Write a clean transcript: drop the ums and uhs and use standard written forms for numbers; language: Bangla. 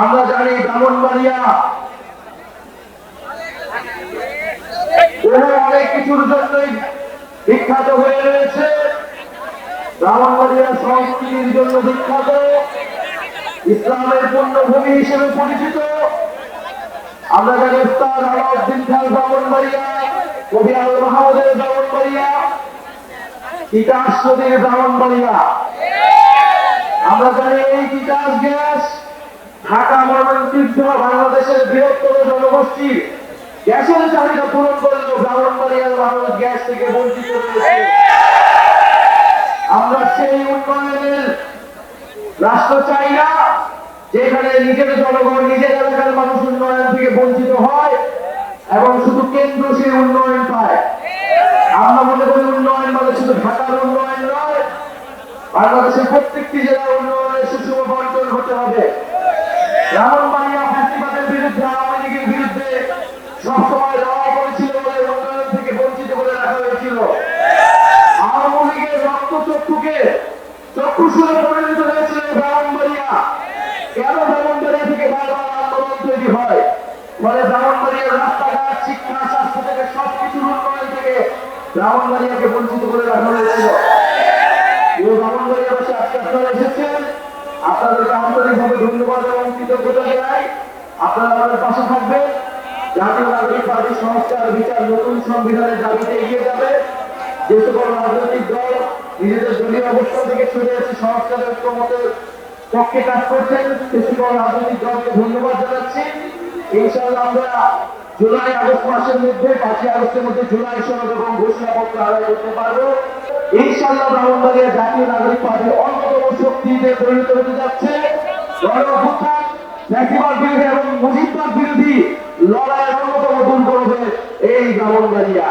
আমরা জানি ব্রাহ্মণবাড়িয়া অনেক কিছুর জন্যই বিখ্যাত হয়ে রয়েছে। ব্রাহ্মণবাড়িয়া সংস্কৃতির জন্য বিখ্যাত, ইসলামের পূর্ণভূমি হিসেবে পরিচিত। আমরা জানি উস্তাদ আলাউদ্দিন খান ব্রাহ্মণবাড়িয়া, কবি আল মাহমুদের ব্রাহ্মণবাড়িয়া, তিতাস নদীর ব্রাহ্মণবাড়িয়া। আমরা জানি এই তিতাস গ্যাস ঢাকা ময়মনসিংহ বাংলাদেশের বৃহত্তম জনগোষ্ঠীর গ্যাসের চাহিদা পূরণ করলেও ব্রাহ্মণবাড়িয়ার মানুষ গ্যাস থেকে বঞ্চিত রয়েছে। আমরা সেই উন্নয়নের রাষ্ট্র চাই না যেখানে নিজের জনগণ নিজের এলাকার মানুষ উন্নয়ন থেকে বঞ্চিত হয় এবং শুধু কেন্দ্র সেই উন্নয়ন পায়। আমরা মনে করি উন্নয়ন মানে শুধু ঢাকার উন্নয়ন নয়, বাংলাদেশের প্রত্যেকটি জেলার উন্নয়নের সুষম বন্টন হতে হবে। ব্রাহ্মণবাড়িয়া ফ্যাসিবাদের বিরুদ্ধে, আওয়ামী লীগের বিরুদ্ধে সবসময় লড়াই করেছিল বলে উন্নয়ন থেকে বঞ্চিত করে রাখা হয়েছিল। আওয়ামী লীগের রক্ত চক্ষুষুরে পরিণত হয়েছিল ব্রাহ্মণবাড়িয়া। কেন ব্রাহ্মণবাড়িয়া থেকে বারবার আন্দোলন তৈরি হয়? ফলে ব্রাহ্মণবাড়িয়ার রাস্তাঘাট, শিক্ষা, স্বাস্থ্য থেকে সবকিছুর উন্নয়ন থেকে ব্রাহ্মণবাড়িয়াকে বঞ্চিত করে রাখা হয়েছিল। ব্রাহ্মণবাড়িয়াবাসী আজকে আপনারা এসেছেন, আপনাদেরকে আন্তরিকভাবে ধন্যবাদ এবং কৃতজ্ঞতা জানাই। আপনারা আমাদের পাশে থাকবেন। জাতীয় নাগরিক পার্টি সংস্কার, বিচার, নতুন সংবিধানের দাবিতে এগিয়ে যাবে। যে সকল রাজনৈতিক দল নিজেদের দলীয় অবস্থান থেকে সরে এসে সংস্কারের ঐক্যমতের পক্ষে কাজ করছেন, সে সকল রাজনৈতিক দলকে ধন্যবাদ জানাচ্ছি। ইনশাআল্লাহ আমরা জুলাই আগস্ট মাসের মধ্যে, 5ই আগস্টের মধ্যে জুলাই সনদ এবং ঘোষণাপত্র আদায় করতে পারবো। ইনশাআল্লাহ ব্রাহ্মণবাড়িয়া জাতীয় নাগরিক পার্টির অন্যতম শক্তিতে পরিণত হতে যাচ্ছে। গণঅভ্যুত্থান, ফ্যাসিবাদ বিরোধী এবং মুজিববাদ বিরোধী লড়াইয়ের অন্যতম দুর্গ হবে এই ব্রাহ্মণবাড়িয়া।